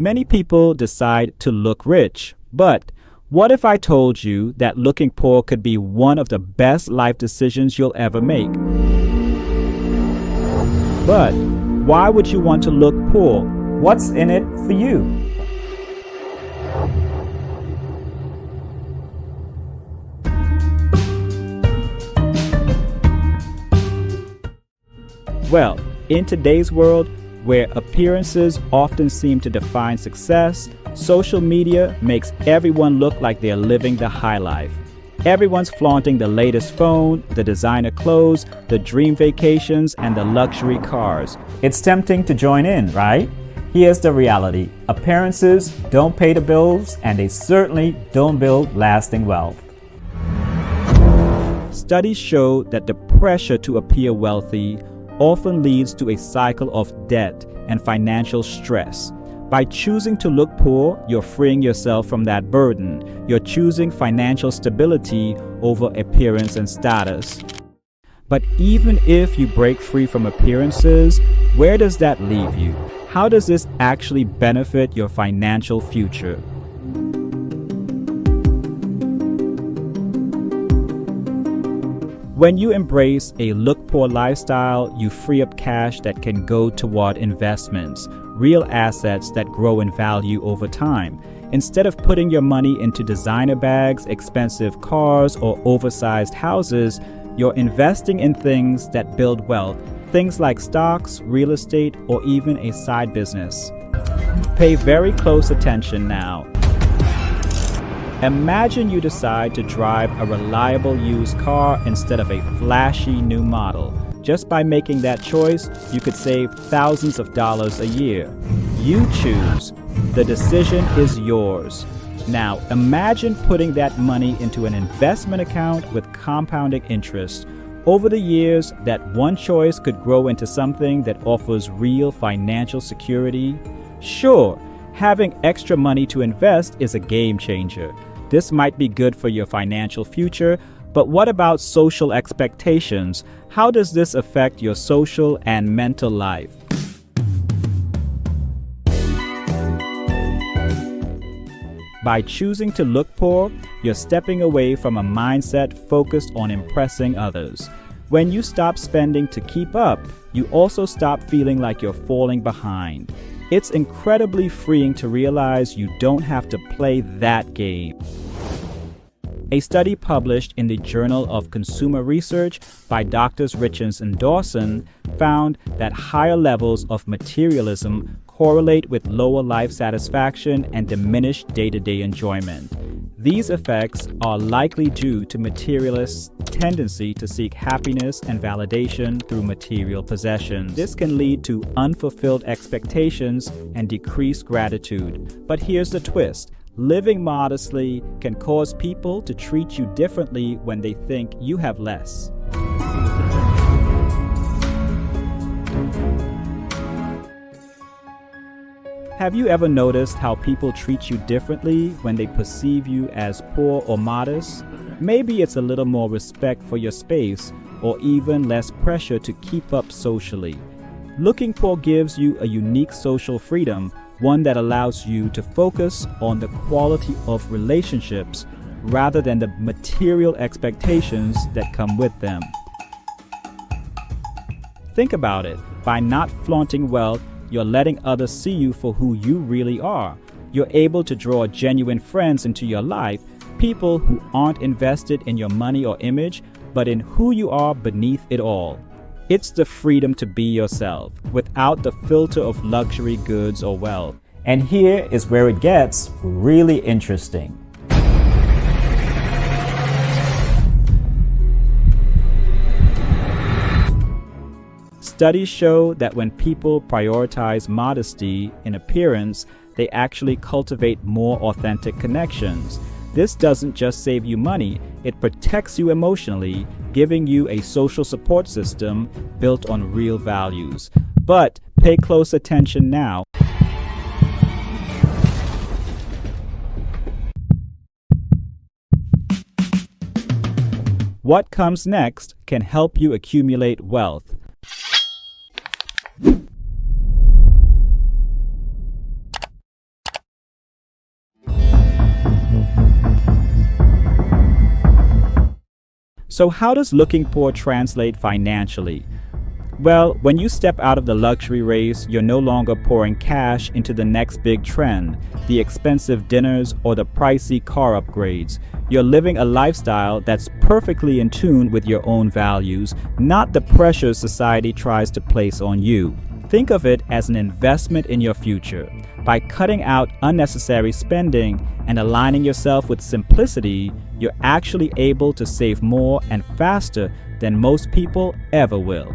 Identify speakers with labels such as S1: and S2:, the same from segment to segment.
S1: Many people decide to look rich, but what if I told you that looking poor could be one of the best life decisions you'll ever make? But why would you want to look poor? What's in it for you? Well, in today's world, where appearances often seem to define success, social media makes everyone look like they're living the high life. Everyone's flaunting the latest phone, the designer clothes, the dream vacations, and the luxury cars. It's tempting to join in, right? Here's the reality. Appearances don't pay the bills, and they certainly don't build lasting wealth. Studies show that the pressure to appear wealthy often leads to a cycle of debt and financial stress. By choosing to look poor, you're freeing yourself from that burden. You're choosing financial stability over appearance and status. But even if you break free from appearances, where does that leave you? How does this actually benefit your financial future? When you embrace a look-poor lifestyle, you free up cash that can go toward investments, real assets that grow in value over time. Instead of putting your money into designer bags, expensive cars, or oversized houses, you're investing in things that build wealth, things like stocks, real estate, or even a side business. Pay very close attention now. Imagine you decide to drive a reliable used car instead of a flashy new model. Just by making that choice, you could save thousands of dollars a year. You choose. The decision is yours. Now, imagine putting that money into an investment account with compounding interest. Over the years, that one choice could grow into something that offers real financial security. Sure, having extra money to invest is a game changer. This might be good for your financial future, but what about social expectations? How does this affect your social and mental life? By choosing to look poor, you're stepping away from a mindset focused on impressing others. When you stop spending to keep up, you also stop feeling like you're falling behind. It's incredibly freeing to realize you don't have to play that game. A study published in the Journal of Consumer Research by Drs. Richens and Dawson found that higher levels of materialism correlate with lower life satisfaction and diminished day-to-day enjoyment. These effects are likely due to materialists' tendency to seek happiness and validation through material possessions. This can lead to unfulfilled expectations and decreased gratitude. But here's the twist. Living modestly can cause people to treat you differently when they think you have less. Have you ever noticed how people treat you differently when they perceive you as poor or modest? Maybe it's a little more respect for your space or even less pressure to keep up socially. Looking poor gives you a unique social freedom, one that allows you to focus on the quality of relationships rather than the material expectations that come with them. Think about it. By not flaunting wealth, you're letting others see you for who you really are. You're able to draw genuine friends into your life, people who aren't invested in your money or image, but in who you are beneath it all. It's the freedom to be yourself, without the filter of luxury goods or wealth. And here is where it gets really interesting. Studies show that when people prioritize modesty in appearance, they actually cultivate more authentic connections. This doesn't just save you money, it protects you emotionally, giving you a social support system built on real values. But pay close attention now. What comes next can help you accumulate wealth. So how does looking poor translate financially? Well, when you step out of the luxury race, you're no longer pouring cash into the next big trend, the expensive dinners or the pricey car upgrades. You're living a lifestyle that's perfectly in tune with your own values, not the pressure society tries to place on you. Think of it as an investment in your future. By cutting out unnecessary spending and aligning yourself with simplicity, you're actually able to save more and faster than most people ever will.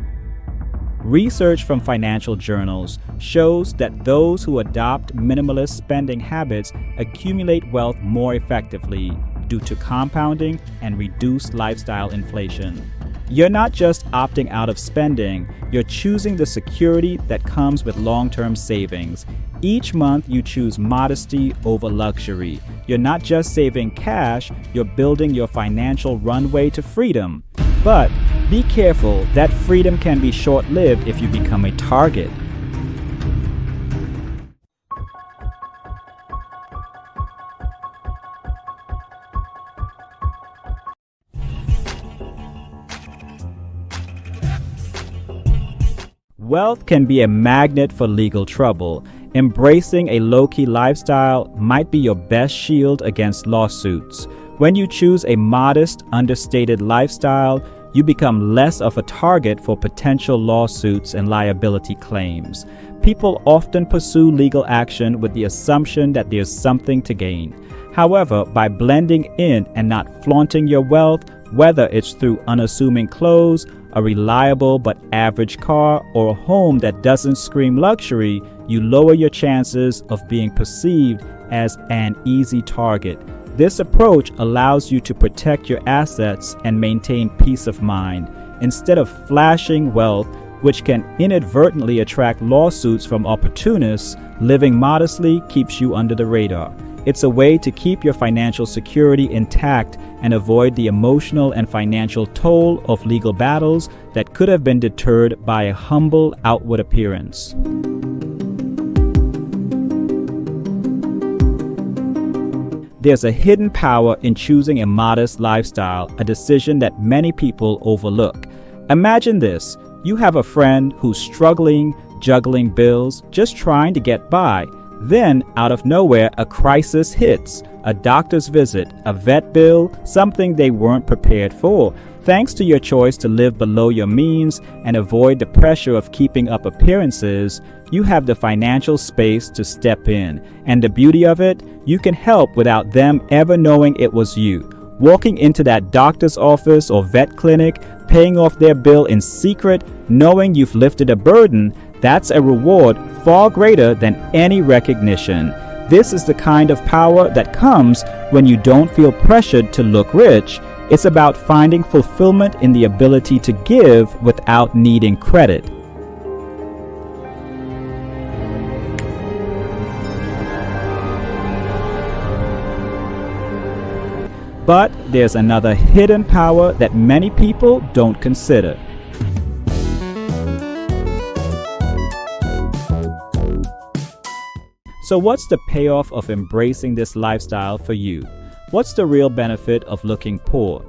S1: Research from financial journals shows that those who adopt minimalist spending habits accumulate wealth more effectively due to compounding and reduced lifestyle inflation. You're not just opting out of spending, you're choosing the security that comes with long-term savings. Each month you choose modesty over luxury. You're not just saving cash, you're building your financial runway to freedom. But be careful, that freedom can be short-lived if you become a target. Wealth can be a magnet for legal trouble. Embracing a low-key lifestyle might be your best shield against lawsuits. When you choose a modest, understated lifestyle, you become less of a target for potential lawsuits and liability claims. People often pursue legal action with the assumption that there's something to gain. However, by blending in and not flaunting your wealth, whether it's through unassuming clothes, a reliable but average car, or a home that doesn't scream luxury, you lower your chances of being perceived as an easy target. This approach allows you to protect your assets and maintain peace of mind, instead of flashing wealth, which can inadvertently attract lawsuits from opportunists. Living modestly keeps you under the radar. It's a way to keep your financial security intact and avoid the emotional and financial toll of legal battles that could have been deterred by a humble outward appearance. There's a hidden power in choosing a modest lifestyle, a decision that many people overlook. Imagine this: you have a friend who's struggling, juggling bills, just trying to get by. Then, out of nowhere, a crisis hits. A doctor's visit, a vet bill, something they weren't prepared for. Thanks to your choice to live below your means and avoid the pressure of keeping up appearances, you have the financial space to step in. And the beauty of it, you can help without them ever knowing it was you. Walking into that doctor's office or vet clinic, paying off their bill in secret, knowing you've lifted a burden, that's a reward far greater than any recognition. This is the kind of power that comes when you don't feel pressured to look rich. It's about finding fulfillment in the ability to give without needing credit. But there's another hidden power that many people don't consider. So what's the payoff of embracing this lifestyle for you? What's the real benefit of looking poor?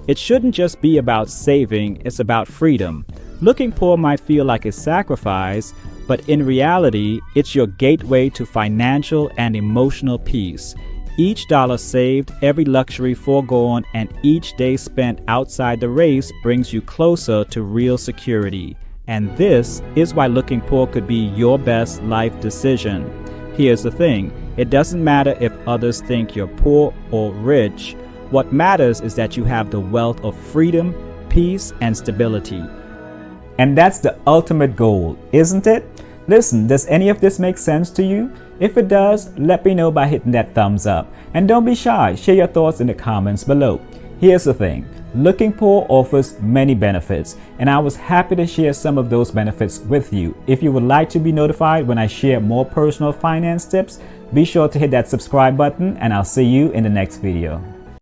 S1: It shouldn't just be about saving, it's about freedom. Looking poor might feel like a sacrifice, but in reality, it's your gateway to financial and emotional peace. Each dollar saved, every luxury foregone, and each day spent outside the race brings you closer to real security. And this is why looking poor could be your best life decision. Here's the thing, it doesn't matter if others think you're poor or rich. What matters is that you have the wealth of freedom, peace, and stability. And that's the ultimate goal, isn't it? Listen, does any of this make sense to you? If it does, let me know by hitting that thumbs up. And don't be shy, share your thoughts in the comments below. Here's the thing, looking poor offers many benefits, and I was happy to share some of those benefits with you. If you would like to be notified when I share more personal finance tips, be sure to hit that subscribe button, and I'll see you in the next video.